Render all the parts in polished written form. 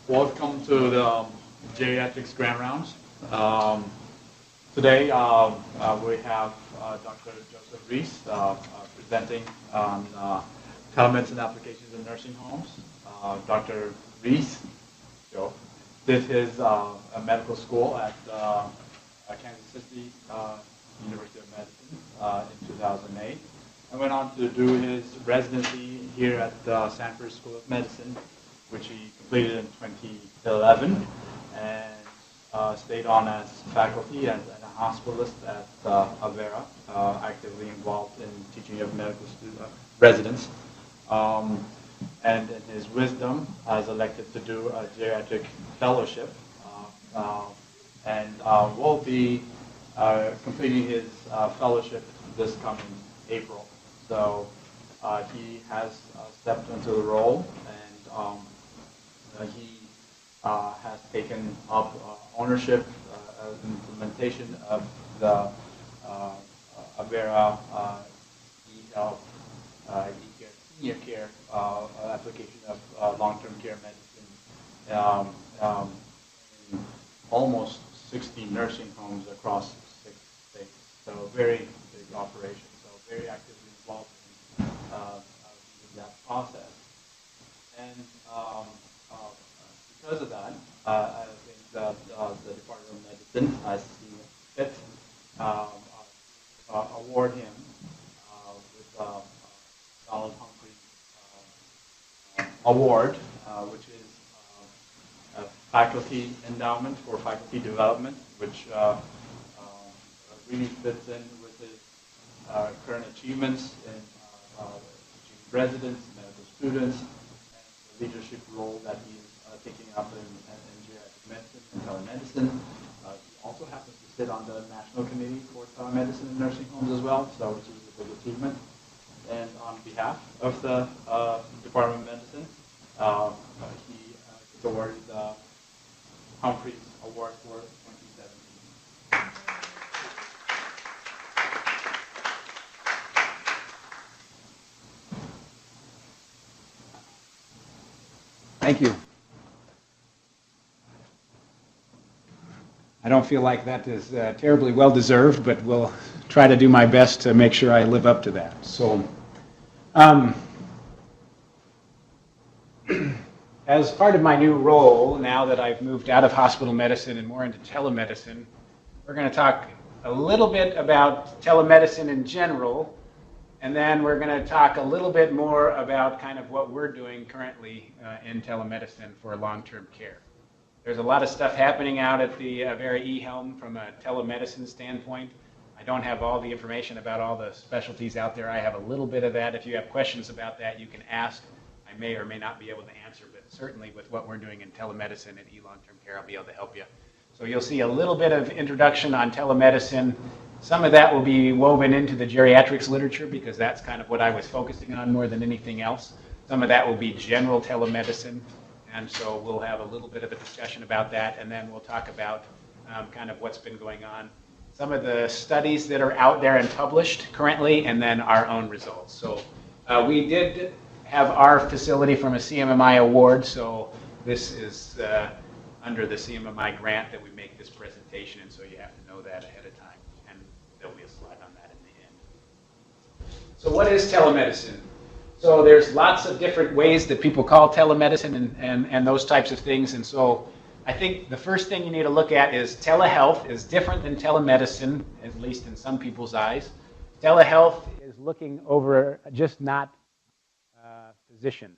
Welcome to the Geriatrics Grand Rounds. Today we have Dr. Joseph Rees presenting on telemedicine applications in nursing homes. Dr. Rees, Joe, did his medical school at Kansas City University of Medicine in 2008 and went on to do his residency here at Sanford School of Medicine, which he completed in 2011, and stayed on as faculty and a hospitalist at Avera, actively involved in teaching of medical residents. And in his wisdom, has elected to do a geriatric fellowship, and will be completing his fellowship this coming April. So he has stepped into the role, and he has taken up ownership and implementation of the Avera e-health, e-care, senior care application of long-term care medicine in almost 60 nursing homes across 6 states. So very big operation. So very actively involved in that process. And because of that, I think that the Department of Medicine has seen fit award him with Donald Humphrey Award, which is a faculty endowment for faculty development, which really fits in with his current achievements in residents, medical students, and the leadership role that he is taking up in geriatric medicine and telemedicine. He also happens to sit on the National Committee for Telemedicine in Nursing Homes as well, so which is a big achievement. And on behalf of the Department of Medicine, he gets awarded the Humphreys Award for 2017. Thank you. I don't feel like that is terribly well deserved, but we'll try to do my best to make sure I live up to that. So, as part of my new role, now that I've moved out of hospital medicine and more into telemedicine, we're going to talk a little bit about telemedicine in general, and then we're going to talk a little bit more about kind of what we're doing currently in telemedicine for long-term care. There's a lot of stuff happening out at the Avera eHelm from a telemedicine standpoint. I don't have all the information about all the specialties out there. I have a little bit of that. If you have questions about that, you can ask. I may or may not be able to answer, but certainly with what we're doing in telemedicine and e-long-term care, I'll be able to help you. So you'll see a little bit of introduction on telemedicine. Some of that will be woven into the geriatrics literature because that's kind of what I was focusing on more than anything else. Some of that will be general telemedicine, and so we'll have a little bit of a discussion about that, and then we'll talk about kind of what's been going on, some of the studies that are out there and published currently, and then our own results. So we did have our facility from a CMMI award, so this is under the CMMI grant that we make this presentation, and so you have to know that ahead of time, and there'll be a slide on that in the end. So what is telemedicine? So there's lots of different ways that people call telemedicine and those types of things, and so I think the first thing you need to look at is telehealth is different than telemedicine, at least in some people's eyes. Telehealth is looking over just not physicians.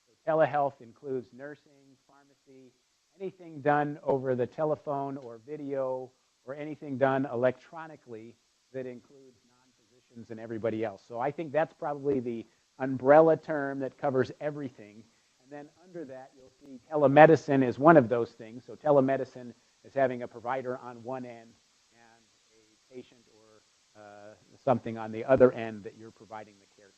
So telehealth includes nursing, pharmacy, anything done over the telephone or video or anything done electronically that includes non-physicians and everybody else. So I think that's probably the umbrella term that covers everything. And then under that, you'll see telemedicine is one of those things. So telemedicine is having a provider on one end and a patient or something on the other end that you're providing the care to.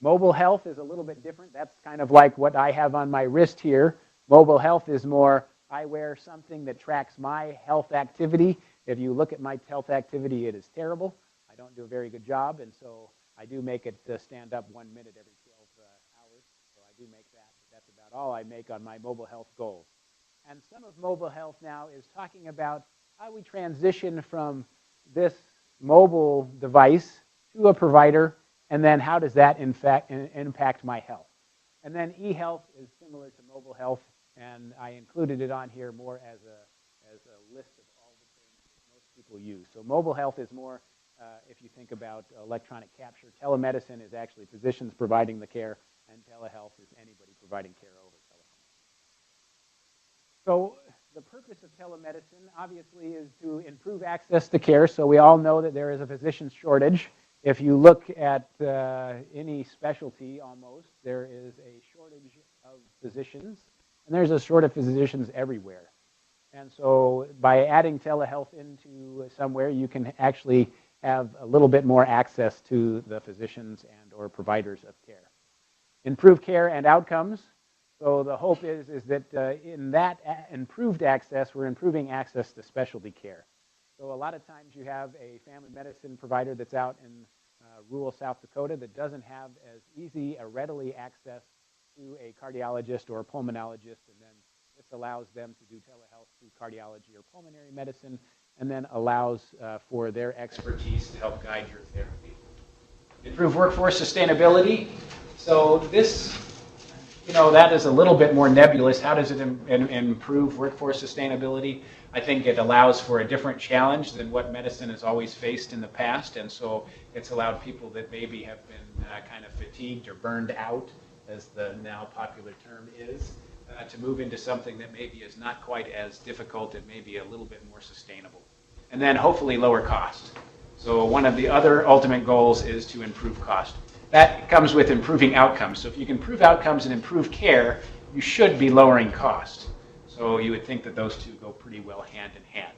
Mobile health is a little bit different. That's kind of like what I have on my wrist here. Mobile health is more, I wear something that tracks my health activity. If you look at my health activity, it is terrible. I don't do a very good job, and so I do make it stand up 1 minute every 12 hours. So I do make that, but that's about all I make on my mobile health goals. And some of mobile health now is talking about how we transition from this mobile device to a provider, and then how does that in fact impact my health. And then e-health is similar to mobile health, and I included it on here more as a list of all the things that most people use. So mobile health is more, if you think about electronic capture. Telemedicine is actually physicians providing the care, and telehealth is anybody providing care over telephone. So the purpose of telemedicine, obviously, is to improve access to care. So we all know that there is a physician shortage. If you look at any specialty almost, there is a shortage of physicians, and there's a shortage of physicians everywhere. And so by adding telehealth into somewhere, you can actually have a little bit more access to the physicians and or providers of care. Improve care and outcomes. So the hope is that in that improved access, we're improving access to specialty care. So a lot of times you have a family medicine provider that's out in rural South Dakota that doesn't have as easy or readily access to a cardiologist or a pulmonologist, and then this allows them to do telehealth through cardiology or pulmonary medicine, and then allows for their expertise to help guide your therapy. Improve workforce sustainability. So this, that is a little bit more nebulous. How does it improve workforce sustainability? I think it allows for a different challenge than what medicine has always faced in the past, and so it's allowed people that maybe have been kind of fatigued or burned out, as the now popular term is, to move into something that maybe is not quite as difficult and maybe a little bit more sustainable. And then hopefully lower cost. So one of the other ultimate goals is to improve cost. That comes with improving outcomes. So if you can improve outcomes and improve care, you should be lowering cost. So you would think that those two go pretty well hand in hand.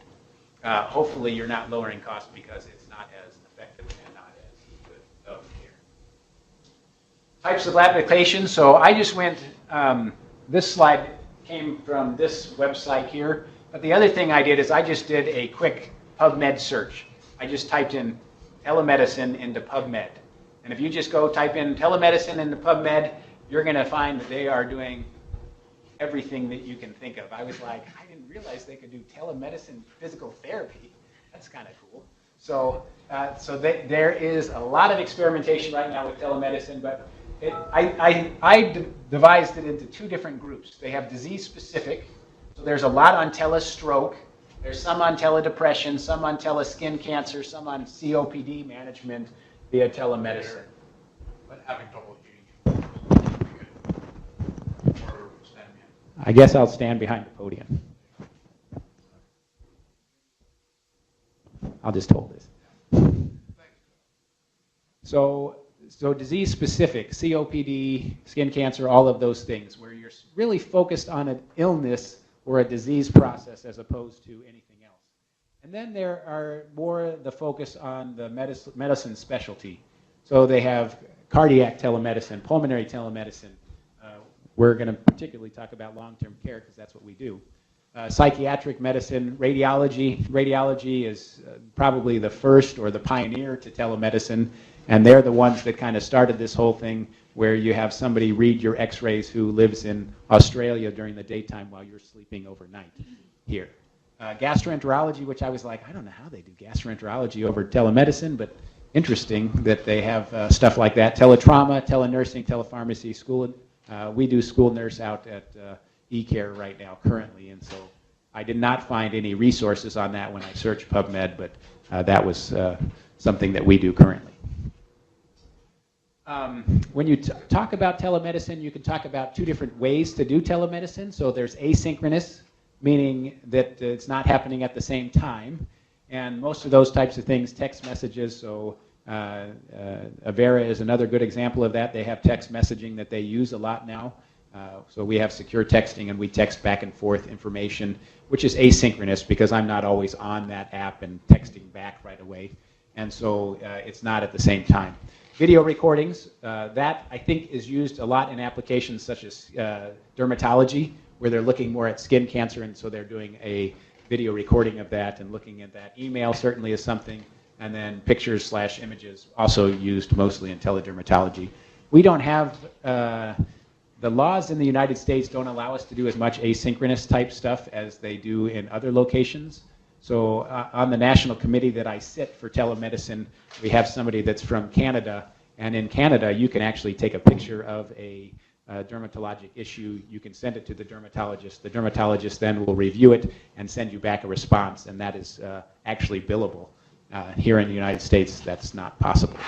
Hopefully you're not lowering cost because it's not as effective and not as good of care. Types of applications. So I just went, this slide came from this website here. But the other thing I did is I just did a quick PubMed search. I just typed in telemedicine into PubMed. And if you just go type in telemedicine into PubMed, you're going to find that they are doing everything that you can think of. I was like, I didn't realize they could do telemedicine physical therapy. That's kind of cool. So, there is a lot of experimentation right now with telemedicine, but I devised it into two different groups. They have disease-specific. So there's a lot on telestroke. There's some on teledepression, some on teleskin cancer, some on COPD management via telemedicine. But having trouble hearing you. Or stand behind. I guess I'll stand behind the podium. I'll just hold this. So disease specific, COPD, skin cancer, all of those things, where you're really focused on an illness or a disease process as opposed to anything else. And then there are more the focus on the medicine specialty. So they have cardiac telemedicine, pulmonary telemedicine. We're going to particularly talk about long-term care because that's what we do. Psychiatric medicine, radiology. Radiology is probably the first or the pioneer to telemedicine, and they're the ones that kind of started this whole thing where you have somebody read your x-rays who lives in Australia during the daytime while you're sleeping overnight here. Gastroenterology, which I was like, I don't know how they do gastroenterology over telemedicine, but interesting that they have stuff like that. Teletrauma, telenursing, telepharmacy, school. We do school nurse out at eCare right now currently, and so I did not find any resources on that when I searched PubMed, but that was something that we do currently. When you talk about telemedicine, you can talk about two different ways to do telemedicine. So there's asynchronous, meaning that it's not happening at the same time. And most of those types of things, text messages, so Avera is another good example of that. They have text messaging that they use a lot now. So we have secure texting, and we text back and forth information, which is asynchronous because I'm not always on that app and texting back right away. And so it's not at the same time. Video recordings, that I think is used a lot in applications such as dermatology, where they're looking more at skin cancer, and so they're doing a video recording of that and looking at that. Email certainly is something, and then pictures/images also used mostly in teledermatology. We don't have The laws in the United States don't allow us to do as much asynchronous type stuff as they do in other locations. So on the national committee that I sit for telemedicine, we have somebody that's from Canada, and in Canada you can actually take a picture of a dermatologic issue, you can send it to the dermatologist then will review it and send you back a response, and that is actually billable. Here in the United States, that's not possible.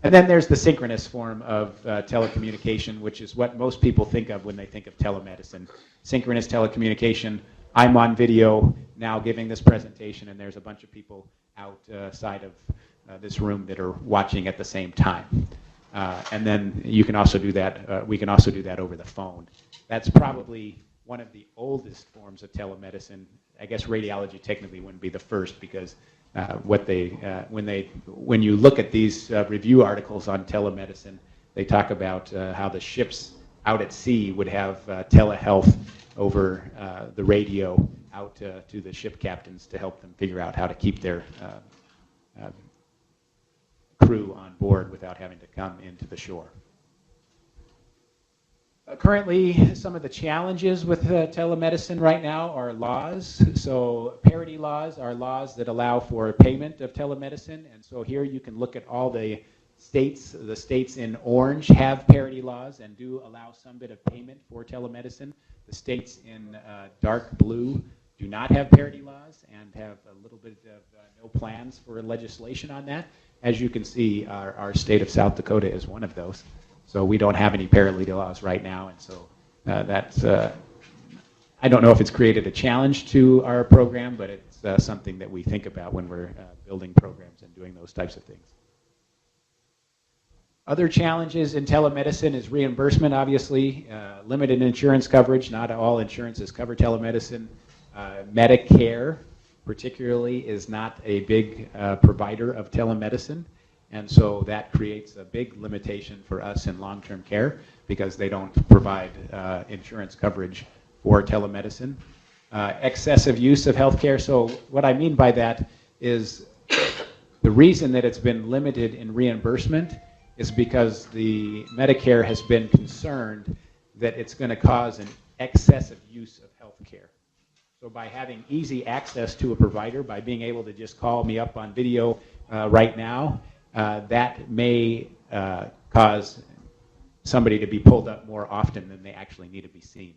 And then there's the synchronous form of telecommunication, which is what most people think of when they think of telemedicine. Synchronous telecommunication, I'm on video now giving this presentation, and there's a bunch of people outside of this room that are watching at the same time. And then you can also do that, we can also do that over the phone. That's probably one of the oldest forms of telemedicine. I guess radiology technically wouldn't be the first, because when you look at these review articles on telemedicine, they talk about how the ships out at sea would have telehealth over the radio out to the ship captains to help them figure out how to keep their crew on board without having to come into the shore. Currently, some of the challenges with telemedicine right now are laws. So parity laws are laws that allow for payment of telemedicine. And so here you can look at all the states. The states in orange have parity laws and do allow some bit of payment for telemedicine. The states in dark blue do not have parity laws and have a little bit of no plans for legislation on that. As you can see, our state of South Dakota is one of those. So we don't have any parity laws right now, and so that's, I don't know if it's created a challenge to our program, but it's something that we think about when we're building programs and doing those types of things. Other challenges in telemedicine is reimbursement, obviously, limited insurance coverage. Not all insurances cover telemedicine. Medicare, particularly, is not a big provider of telemedicine. And so that creates a big limitation for us in long-term care because they don't provide insurance coverage for telemedicine. Excessive use of healthcare. So what I mean by that is the reason that it's been limited in reimbursement is because the Medicare has been concerned that it's going to cause an excessive use of healthcare. So by having easy access to a provider, by being able to just call me up on video right now, that may cause somebody to be pulled up more often than they actually need to be seen.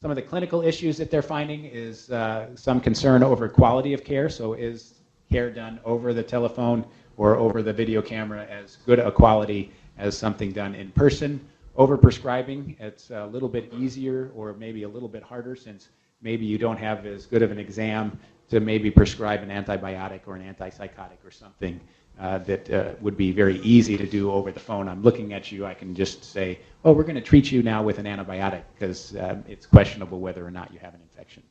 Some of the clinical issues that they're finding is some concern over quality of care. So is care done over the telephone or over the video camera as good a quality as something done in person? Overprescribing, it's a little bit easier or maybe a little bit harder since maybe you don't have as good of an exam to maybe prescribe an antibiotic or an antipsychotic or something that would be very easy to do over the phone. I'm looking at you, I can just say, oh, we're going to treat you now with an antibiotic because it's questionable whether or not you have an infection.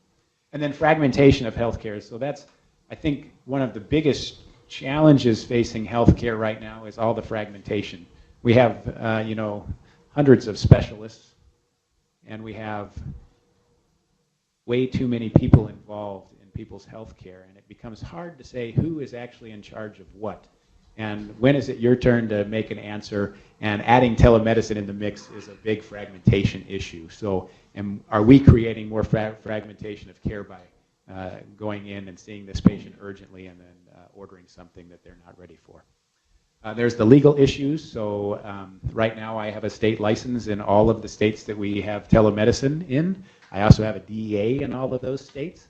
And then fragmentation of healthcare. So that's, I think, one of the biggest challenges facing healthcare right now is all the fragmentation. We have, hundreds of specialists, and we have way too many people involved in people's health care, and it becomes hard to say who is actually in charge of what. And when is it your turn to make an answer? And adding telemedicine in the mix is a big fragmentation issue. So are we creating more fragmentation of care by going in and seeing this patient urgently and then ordering something that they're not ready for? There's the legal issues. So right now I have a state license in all of the states that we have telemedicine in. I also have a DEA in all of those states.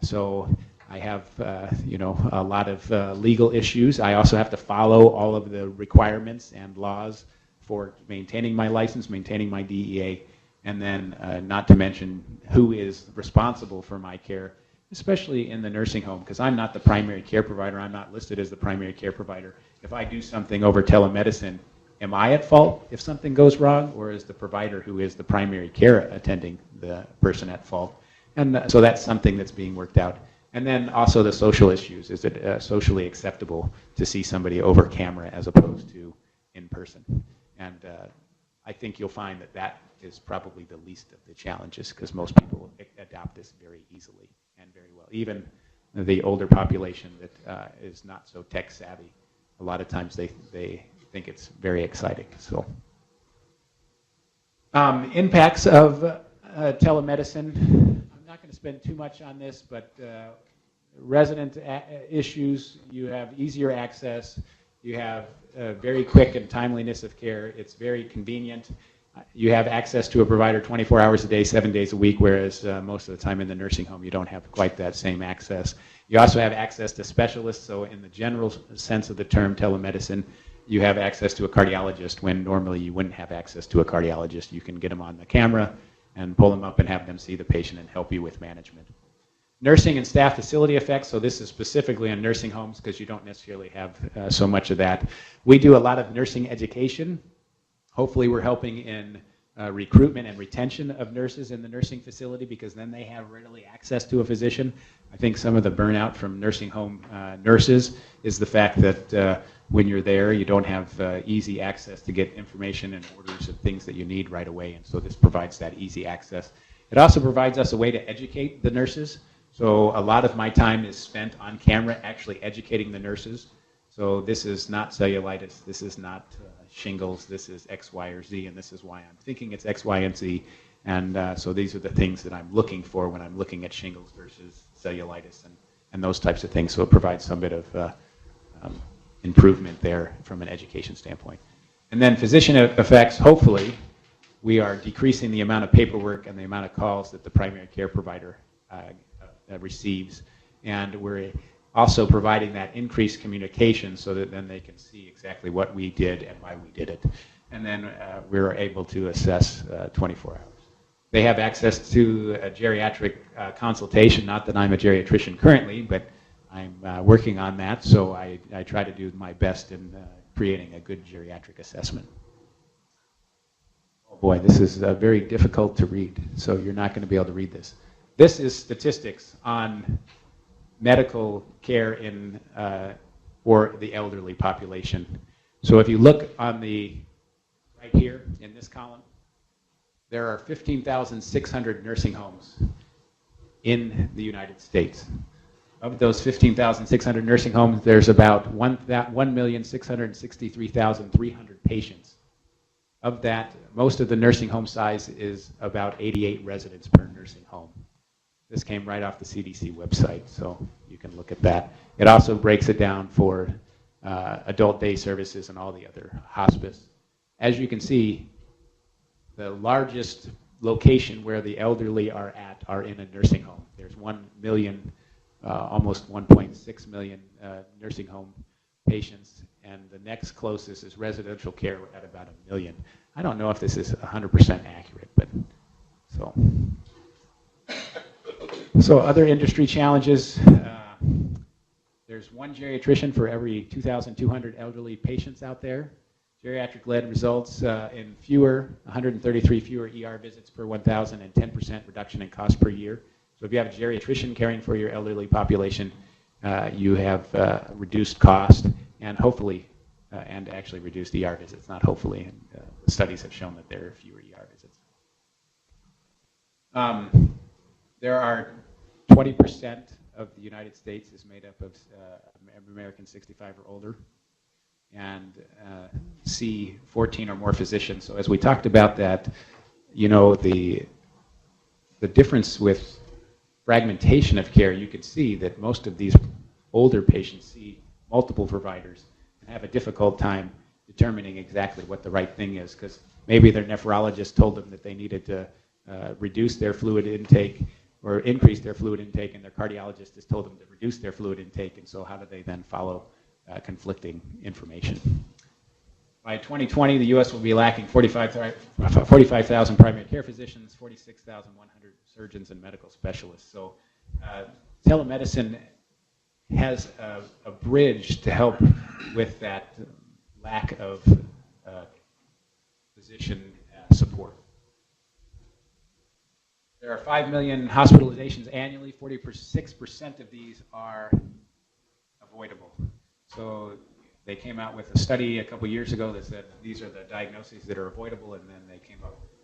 So I have a lot of legal issues. I also have to follow all of the requirements and laws for maintaining my license, maintaining my DEA, and then not to mention who is responsible for my care, especially in the nursing home, because I'm not the primary care provider. I'm not listed as the primary care provider. If I do something over telemedicine, am I at fault if something goes wrong, or is the provider who is the primary care attending the person at fault? And so that's something that's being worked out. And then also the social issues. Is it socially acceptable to see somebody over camera as opposed to in person? And I think you'll find that that is probably the least of the challenges because most people adopt this very easily and very well. Even the older population that is not so tech savvy, a lot of times they think it's very exciting. So Impacts of telemedicine. I'm not going to spend too much on this, but resident issues, you have easier access, you have very quick and timeliness of care, it's very convenient. You have access to a provider 24 hours a day, 7 days a week, whereas most of the time in the nursing home you don't have quite that same access. You also have access to specialists, so in the general sense of the term telemedicine, you have access to a cardiologist when normally you wouldn't have access to a cardiologist. You can get them on the camera and pull them up and have them see the patient and help you with management. Nursing and staff facility effects, so this is specifically on nursing homes because you don't necessarily have so much of that. We do a lot of nursing education. Hopefully we're helping in recruitment and retention of nurses in the nursing facility because then they have readily access to a physician. I think some of the burnout from nursing home nurses is the fact that when you're there you don't have easy access to get information and orders and things that you need right away, and so this provides that easy access. It also provides us a way to educate the nurses. So a lot of my time is spent on camera actually educating the nurses. So this is not cellulitis, this is not shingles, this is X, Y, or Z, and this is why I'm thinking it's X, Y, and Z. And so these are the things that I'm looking for when I'm looking at shingles versus cellulitis and those types of things. So it provides some bit of improvement there from an education standpoint. And then physician effects, hopefully, we are decreasing the amount of paperwork and the amount of calls that the primary care provider receives. And we're also providing that increased communication so that then they can see exactly what we did and why we did it. And then we're able to assess 24 hours. They have access to a geriatric consultation, not that I'm a geriatrician currently, but I'm working on that, so I try to do my best in creating a good geriatric assessment. Oh boy, this is very difficult to read, so you're not going to be able to read this. This is statistics on medical care in for the elderly population. So if you look on the right here in this column, there are 15,600 nursing homes in the United States. Of those 15,600 nursing homes, there's about 1,663,300 patients. Of that, most of the nursing home size is about 88 residents per nursing home. This came right off the CDC website, so you can look at that. It also breaks it down for adult day services and all the other hospice. As you can see, the largest location where the elderly are in a nursing home. There's 1 million, almost 1.6 million nursing home patients, and the next closest is residential care at about 1 million. I don't know if this is 100% accurate, but so. So other industry challenges, there's one geriatrician for every 2,200 elderly patients out there. Geriatric-led results in 133 fewer ER visits per 1,000 and 10% reduction in cost per year. So if you have a geriatrician caring for your elderly population, you have reduced cost and hopefully, and actually reduced ER visits, not hopefully. The studies have shown that there are fewer ER visits. There are 20% of the United States is made up of Americans 65 or older, and see 14 or more physicians. So as we talked about that, you know, the difference with fragmentation of care, you could see that most of these older patients see multiple providers and have a difficult time determining exactly what the right thing is, because maybe their nephrologist told them that they needed to reduce their fluid intake or increase their fluid intake, and their cardiologist has told them to reduce their fluid intake, and so how do they then follow conflicting information? By 2020, the U.S. will be lacking 45,000 primary care physicians, 46,100 surgeons and medical specialists. So telemedicine has a bridge to help with that lack of physician support. There are 5 million hospitalizations annually. 46% of these are avoidable. So they came out with a study a couple years ago that said these are the diagnoses that are avoidable, and then they came up with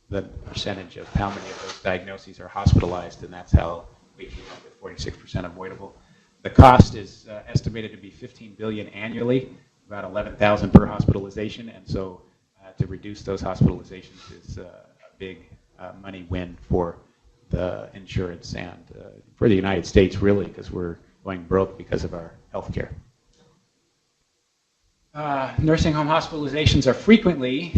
the percentage of how many of those diagnoses are hospitalized, and that's how we came up with 46% avoidable. The cost is estimated to be $15 billion annually, about $11,000 per hospitalization, and so to reduce those hospitalizations is a big money win for the insurance and for the United States, really, because we're going broke because of our health care. Nursing home hospitalizations are frequently,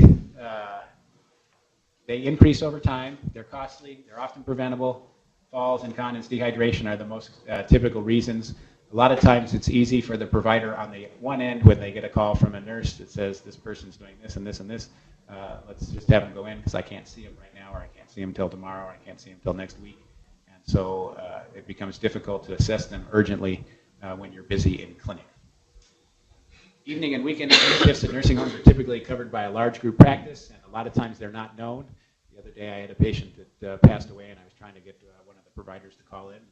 they increase over time, they're costly, they're often preventable. Falls, incontinence, dehydration are the most typical reasons. A lot of times it's easy for the provider on the one end when they get a call from a nurse that says this person's doing this and this and this. Let's just have them go in because I can't see them right now, or I can't see them till tomorrow, or I can't see them till next week. And so it becomes difficult to assess them urgently when you're busy in clinic. Evening and weekend shifts at nursing homes are typically covered by a large group practice, and a lot of times they're not known. The other day I had a patient that passed away, and I was trying to get one of the providers to call in and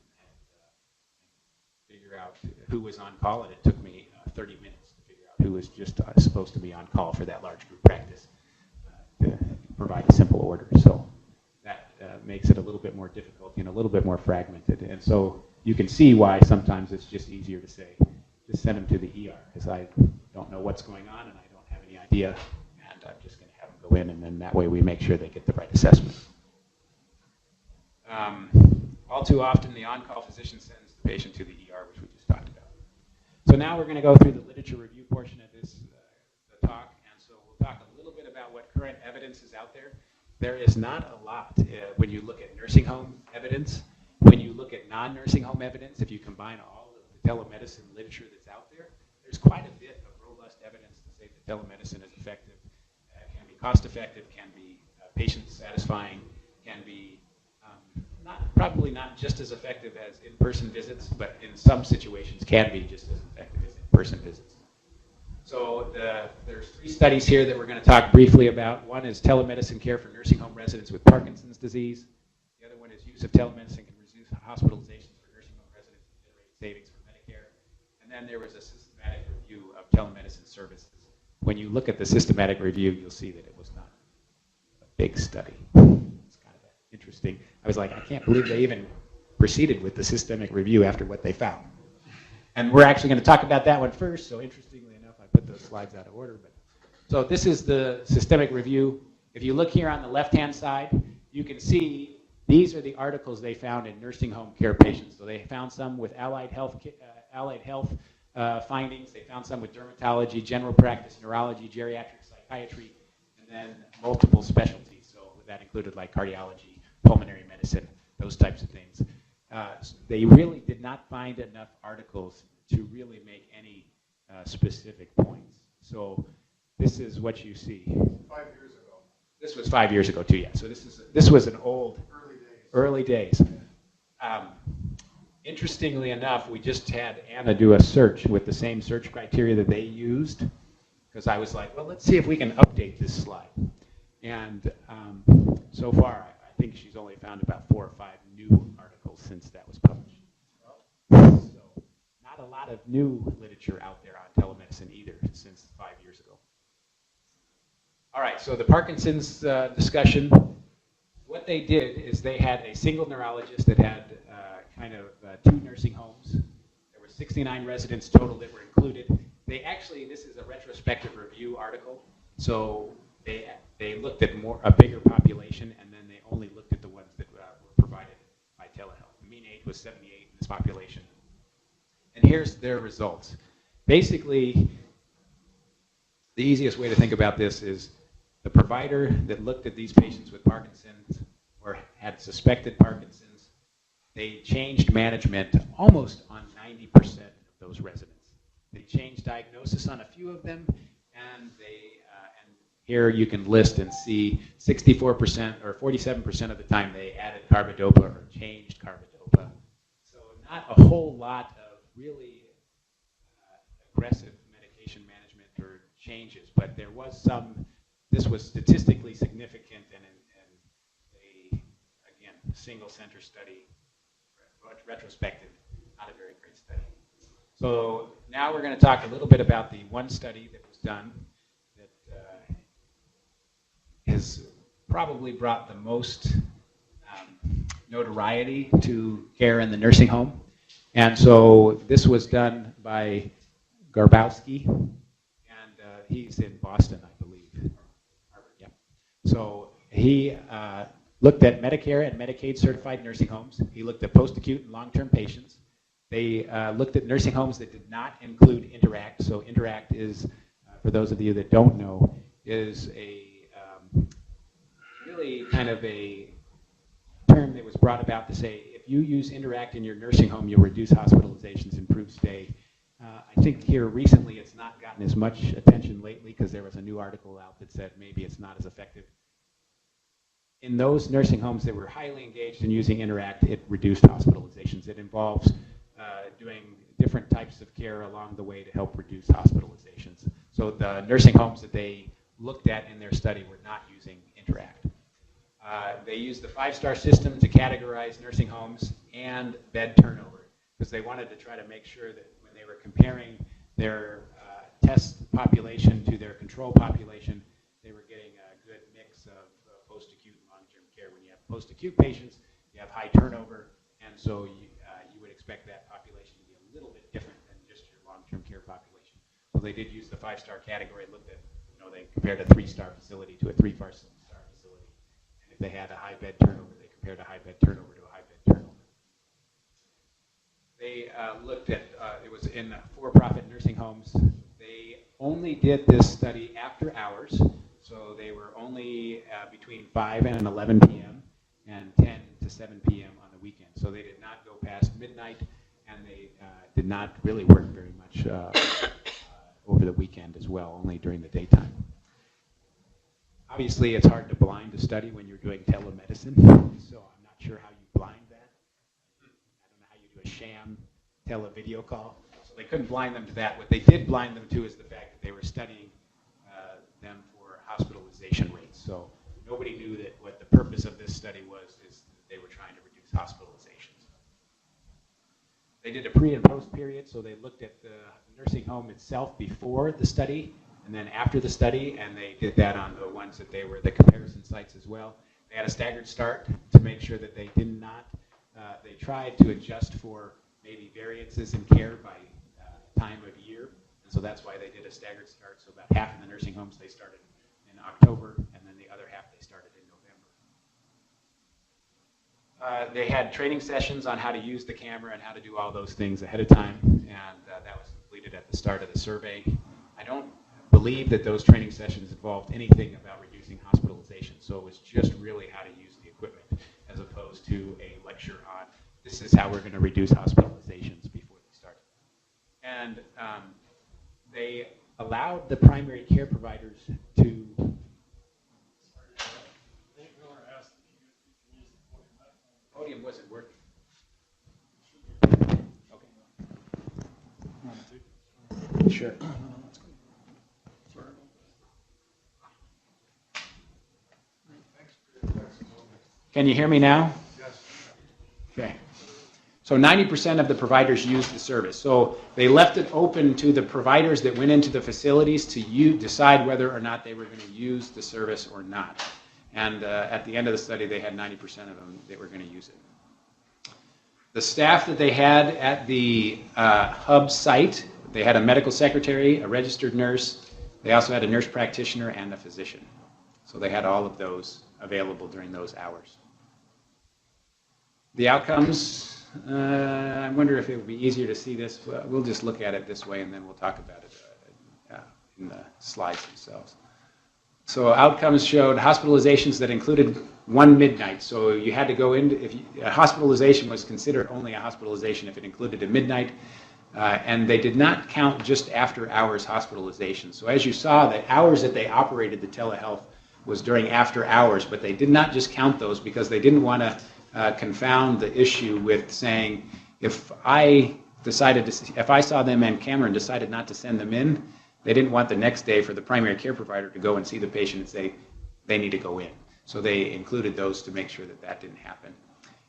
figure out who was on call, and it took me 30 minutes to figure out who was just supposed to be on call for that large group practice to provide a simple order. So that makes it a little bit more difficult and a little bit more fragmented. And so you can see why sometimes it's just easier to say, just send them to the ER, because I don't know what's going on and I don't have any idea, and I'm just going to have them go in, and then that way we make sure they get the right assessment. All too often, the on-call physician sends the patient to the ER, which we just talked about. So now we're going to go through the literature review portion of this the talk, and so we'll talk a little bit about what current evidence is out there. There is not a lot when you look at nursing home evidence. When you look at non-nursing home evidence, if you combine all of the telemedicine literature that's out there, there's quite a bit of robust evidence to say that telemedicine is effective, can be cost-effective, can be patient-satisfying, can be probably not just as effective as in-person visits, but in some situations can be just as effective as in-person visits. So there's 3 studies here that we're going to talk briefly about. One is telemedicine care for nursing home residents with Parkinson's disease. The other one is use of telemedicine can reduce hospitalizations for nursing home residents and generate savings for Medicare. And then there was a systematic review of telemedicine services. When you look at the systematic review, you'll see that it was not a big study. It's kind of interesting. I was like, I can't believe they even proceeded with the systemic review after what they found. And we're actually going to talk about that one first. So interestingly enough, I put those slides out of order. So this is the systemic review. If you look here on the left-hand side, you can see these are the articles they found in nursing home care patients. So they found some with allied health findings. They found some with dermatology, general practice, neurology, geriatric psychiatry, and then multiple specialties. So that included like cardiology, pulmonary medicine, those types of things. They really did not find enough articles to really make any specific points. So this is what you see. 5 years ago. This was 5 years ago too, yeah. So this was an old, early days. Interestingly enough, we just had Anna do a search with the same search criteria that they used, because I was like, well, let's see if we can update this slide. And so far, I think she's only found about 4 or 5 new articles since that was published. So not a lot of new literature out there on telemedicine either since 5 years ago. All right, so the Parkinson's discussion, what they did is they had a single neurologist that had 2 nursing homes. There were 69 residents total that were included. They actually, this is a retrospective review article, so they looked at a bigger population, and then they only looked at the ones that were provided by telehealth. The mean age was 78 in this population. And here's their results. Basically, the easiest way to think about this is the provider that looked at these patients with Parkinson's or had suspected Parkinson's, they changed management almost on 90% of those residents. They changed diagnosis on a few of them, and here you can list and see 64% or 47% of the time they added carbidopa or changed carbidopa. So not a whole lot of really aggressive medication management or changes, but there was some. This was statistically significant and a, again, single center study, retrospective, not a very great study. So now we're going to talk a little bit about the one study that was done that has probably brought the most notoriety to care in the nursing home. And so this was done by Garbowski, and he's in Boston, I believe. So he looked at Medicare and Medicaid certified nursing homes. He looked at post-acute and long-term patients. They looked at nursing homes that did not include Interact. So Interact is, for those of you that don't know, is a really kind of a term that was brought about to say if you use Interact in your nursing home, you'll reduce hospitalizations, improve stay. I think here recently it's not gotten as much attention lately because there was a new article out that said maybe it's not as effective. In those nursing homes that were highly engaged in using Interact, it reduced hospitalizations. It involves doing different types of care along the way to help reduce hospitalizations. So the nursing homes that they looked at in their study were not using Interact. They used the 5-star system to categorize nursing homes and bed turnover because they wanted to try to make sure that when they were comparing their test population to their control population, they were getting a good mix of post-acute and long-term care. When you have post-acute patients, you have high turnover, and so you would expect that population to be a little bit different than just your long-term care population. So they did use the 5-star category, looked at, they compared a 3-star facility to a 3-star facility. And if they had a high bed turnover, they compared a high bed turnover to a high bed turnover. They looked at, it was in for-profit nursing homes. They only did this study after hours. So they were only between 5 and 11 p.m. and 10 to 7 p.m. on the weekend. So they did not go past midnight, and they did not really work very much over the weekend as well, only during the daytime. Obviously, it's hard to blind a study when you're doing telemedicine, so I'm not sure how you blind that. I don't know how you do a sham televideo call. So they couldn't blind them to that. What they did blind them to is the fact that they were studying them for hospitalization rates. So nobody knew that what the purpose of this study was is that they were trying to reduce hospitalizations. They did a pre and post period, so they looked at the nursing home itself before the study and then after the study, and they did that on the ones that they were the comparison sites as well. They had a staggered start to make sure that they did not, they tried to adjust for maybe variances in care by time of year. And so that's why they did a staggered start. So about half of the nursing homes, they started in October, and then the other half, they started in November. They had training sessions on how to use the camera and how to do all those things ahead of time, and that was completed at the start of the survey. I don't believe that those training sessions involved anything about reducing hospitalization, so it was just really how to use the equipment as opposed to a lecture on this is how we're going to reduce hospitalizations before they start. And they allowed the primary care providers to podium wasn't working. Okay. Sure. Can you hear me now? Yes. Okay. So 90% of the providers used the service. So they left it open to the providers that went into the facilities to decide whether or not they were going to use the service or not. And at the end of the study, they had 90% of them that were going to use it. The staff that they had at the hub site, they had a medical secretary, a registered nurse. They also had a nurse practitioner and a physician. So they had all of those available during those hours. The outcomes, I wonder if it would be easier to see this. We'll just look at it this way, and then we'll talk about it in the slides themselves. So outcomes showed hospitalizations that included one midnight. So you had to go in, a hospitalization was considered only a hospitalization if it included a midnight. And they did not count just after hours hospitalization. So as you saw, the hours that they operated the telehealth was during after hours, but they did not just count those because they didn't want to confound the issue with saying, if I saw them on camera and decided not to send them in, they didn't want the next day for the primary care provider to go and see the patient and say they need to go in. So they included those to make sure that that didn't happen.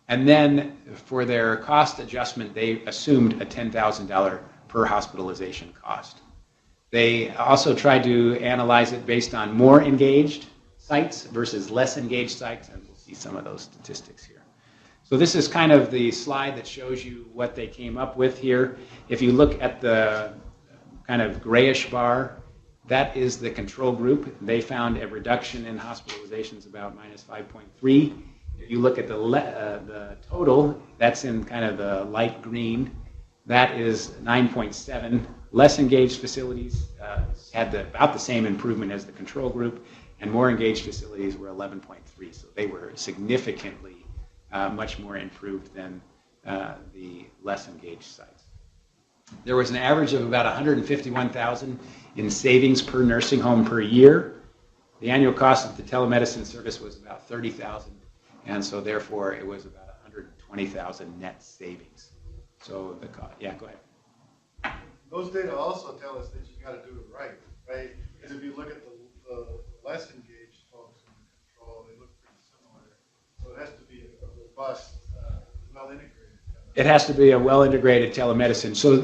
And then for their cost adjustment, they assumed a $10,000 per hospitalization cost. They also tried to analyze it based on more engaged sites versus less engaged sites, and we'll see some of those statistics here. So this is kind of the slide that shows you what they came up with here. If you look at the kind of grayish bar, That is the control group. They found a reduction in hospitalizations about minus 5.3. If you look at the total, that's in kind of the light green. That is 9.7. Less engaged facilities had about the same improvement as the control group, and more engaged facilities were 11.3. So they were significantly much more improved than the less engaged sites. There was an average of about $151,000 in savings per nursing home per year. The annual cost of the telemedicine service was about $30,000, and so therefore it was about $120,000 net savings. So the cost, yeah, go ahead. Those data also tell us that you got to do it right? Because if you look at the less engaged folks in the control, they look pretty similar. So it has to be a robust, well-integrated. It has to be a well-integrated telemedicine. So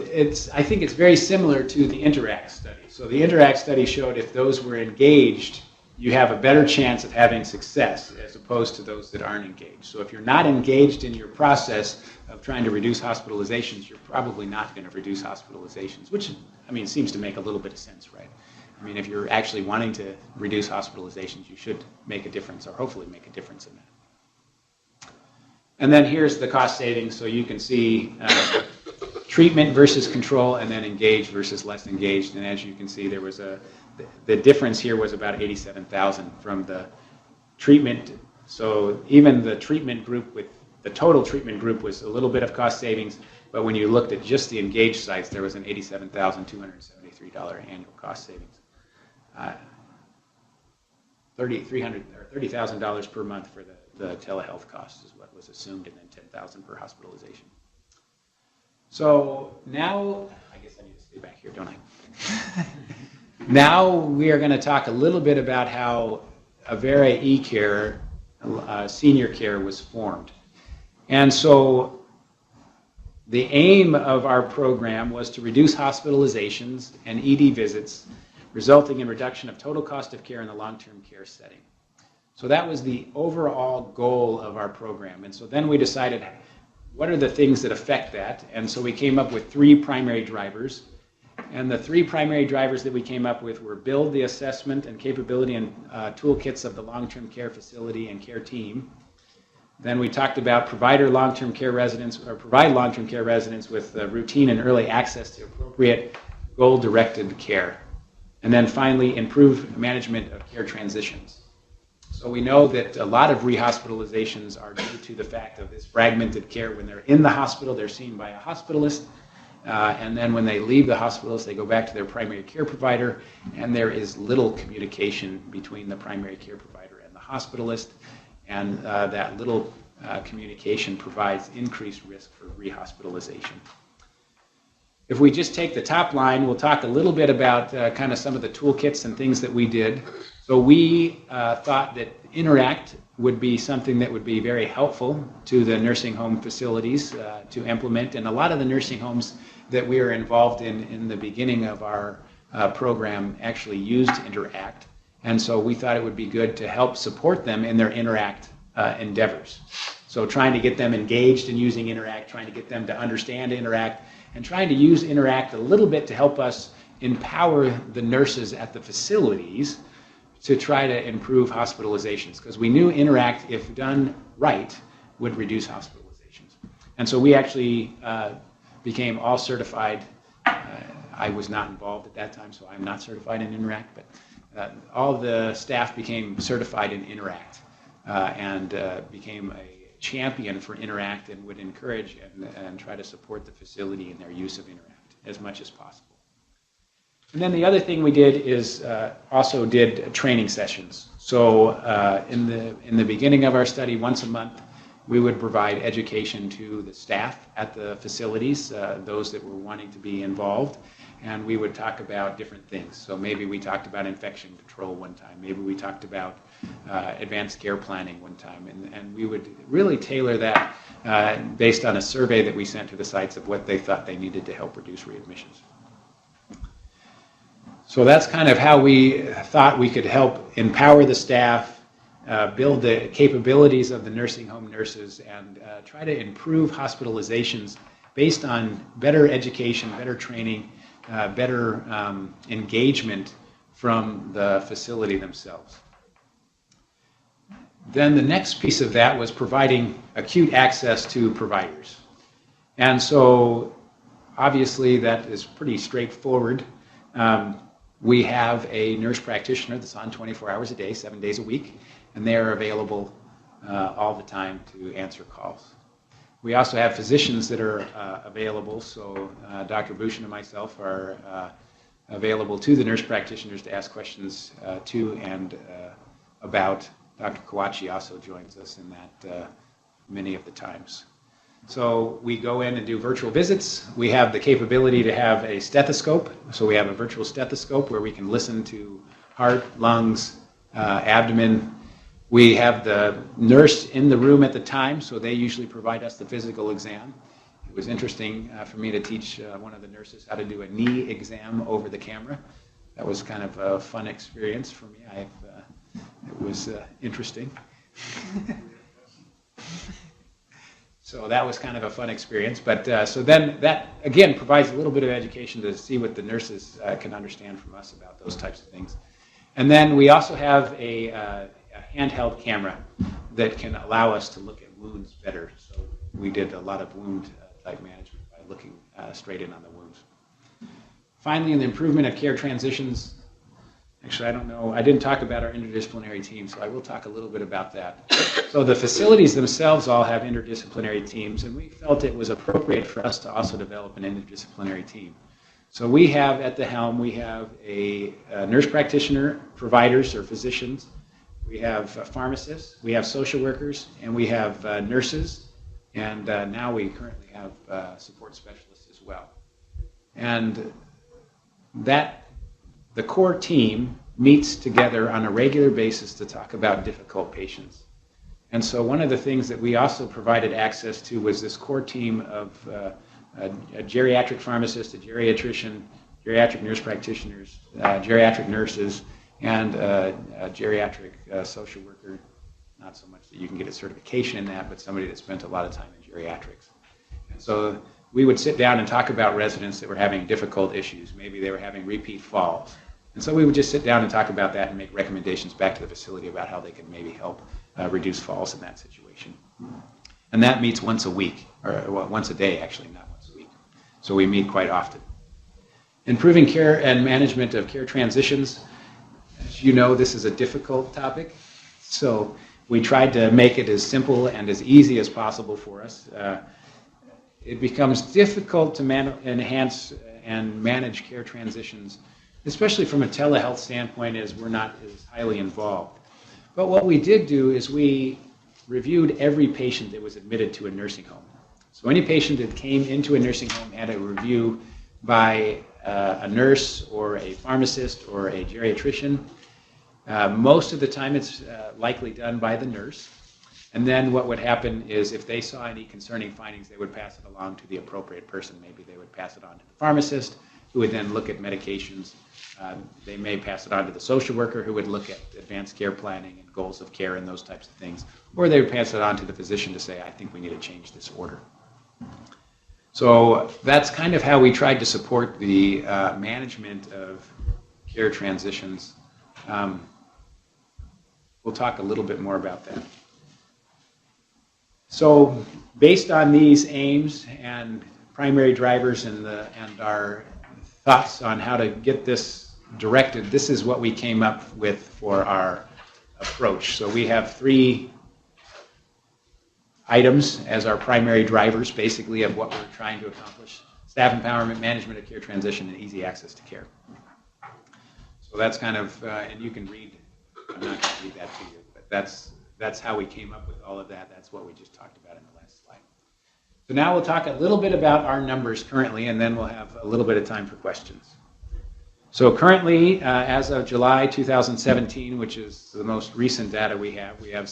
I think it's very similar to the Interact study. So the Interact study showed if those were engaged, you have a better chance of having success as opposed to those that aren't engaged. So if you're not engaged in your process of trying to reduce hospitalizations, you're probably not going to reduce hospitalizations, which, I mean, seems to make a little bit of sense, right? I mean, if you're actually wanting to reduce hospitalizations, you should make a difference, or hopefully make a difference in that. And then here's the cost savings, so you can see treatment versus control, and then engaged versus less engaged. And as you can see, there was the difference here was about $87,000 from the treatment. So even the treatment group the total treatment group was a little bit of cost savings, but when you looked at just the engaged sites, there was an $87,273 annual cost savings. $30,000 per month for the telehealth cost is what was assumed, and then $10,000 per hospitalization. So now, I guess I need to stay back here, don't I? Now we are going to talk a little bit about how Avera eCare, senior care, was formed. And so the aim of our program was to reduce hospitalizations and ED visits, resulting in reduction of total cost of care in the long-term care setting. So that was the overall goal of our program. And so then we decided, what are the things that affect that? And so we came up with 3 primary drivers. And the 3 primary drivers that we came up with were build the assessment and capability and toolkits of the long-term care facility and care team. Then we talked about provide long-term care residents with routine and early access to appropriate goal-directed care. And then finally, improve management of care transitions. So we know that a lot of rehospitalizations are due to the fact of this fragmented care. When they're in the hospital, they're seen by a hospitalist. And then when they leave the hospitalist, they go back to their primary care provider, and there is little communication between the primary care provider and the hospitalist. And that little communication provides increased risk for rehospitalization. If we just take the top line, we'll talk a little bit about kind of some of the toolkits and things that we did. So we thought that Interact would be something that would be very helpful to the nursing home facilities to implement. And a lot of the nursing homes that we are involved in the beginning of our program actually used Interact. And so we thought it would be good to help support them in their Interact endeavors. So trying to get them engaged in using Interact, trying to get them to understand Interact, and trying to use Interact a little bit to help us empower the nurses at the facilities to try to improve hospitalizations. Because we knew Interact, if done right, would reduce hospitalizations. And so we actually became all certified. I was not involved at that time, so I'm not certified in Interact, but all the staff became certified in Interact and became a champion for Interact and would encourage and try to support the facility in their use of Interact as much as possible. And then the other thing we did is also did training sessions. So in the beginning of our study, once a month, we would provide education to the staff at the facilities, those that were wanting to be involved, and we would talk about different things. So maybe we talked about infection control one time, maybe we talked about advanced care planning one time, and we would really tailor that based on a survey that we sent to the sites of what they thought they needed to help reduce readmissions. So that's kind of how we thought we could help empower the staff, build the capabilities of the nursing home nurses, and try to improve hospitalizations based on better education, better training, better engagement from the facility themselves. Then the next piece of that was providing acute access to providers. And so obviously that is pretty straightforward. We have a nurse practitioner that's on 24 hours a day, 7 days a week, and they are available all the time to answer calls. We also have physicians that are available, so Dr. Bhushan and myself are available to the nurse practitioners to ask questions to and about. Dr. Kawachi also joins us in that many of the times. So we go in and do virtual visits. We have the capability to have a stethoscope. So we have a virtual stethoscope where we can listen to heart, lungs, abdomen. We have the nurse in the room at the time, so they usually provide us the physical exam. It was interesting for me to teach one of the nurses how to do a knee exam over the camera. That was kind of a fun experience for me. It was interesting. So that was kind of a fun experience. But so then that, again, provides a little bit of education to see what the nurses can understand from us about those types of things. And then we also have a handheld camera that can allow us to look at wounds better. So we did a lot of wound type management by looking straight in on the wounds. Finally, in the improvement of care transitions, actually, I don't know, I didn't talk about our interdisciplinary team, so I will talk a little bit about that. So the facilities themselves all have interdisciplinary teams, and we felt it was appropriate for us to also develop an interdisciplinary team. So we have at the helm, we have a nurse practitioner, providers or physicians, we have pharmacists, we have social workers, and we have nurses, and now we currently have support specialists as well. And the core team meets together on a regular basis to talk about difficult patients. And so one of the things that we also provided access to was this core team of a geriatric pharmacist, a geriatrician, geriatric nurse practitioners, geriatric nurses, and a geriatric social worker. Not so much that you can get a certification in that, but somebody that spent a lot of time in geriatrics. And so we would sit down and talk about residents that were having difficult issues. Maybe they were having repeat falls. And so we would just sit down and talk about that and make recommendations back to the facility about how they could maybe help reduce falls in that situation. And that meets once a week, or well, once a day actually, not once a week. So we meet quite often. Improving care and management of care transitions. As you know, this is a difficult topic. So we tried to make it as simple and as easy as possible for us. It becomes difficult to enhance and manage care transitions, especially from a telehealth standpoint, as we're not as highly involved. But what we did do is we reviewed every patient that was admitted to a nursing home. So any patient that came into a nursing home had a review by a nurse or a pharmacist or a geriatrician. Most of the time it's likely done by the nurse. And then what would happen is if they saw any concerning findings, they would pass it along to the appropriate person. Maybe they would pass it on to the pharmacist, who would then look at medications. They may pass it on to the social worker, who would look at advanced care planning and goals of care and those types of things. Or they would pass it on to the physician to say, I think we need to change this order. So that's kind of how we tried to support the management of care transitions. We'll talk a little bit more about that. So based on these aims and primary drivers and our thoughts on how to get this directed, this is what we came up with for our approach. So we have 3 items as our primary drivers, basically, of what we're trying to accomplish: staff empowerment, management of care transition, and easy access to care. So that's kind of, and you can read, I'm not going to read that to you, but that's how we came up with all of that. That's what we just talked about in the last slide. So now we'll talk a little bit about our numbers currently, and then we'll have a little bit of time for questions. So currently, as of July 2017, which is the most recent data we have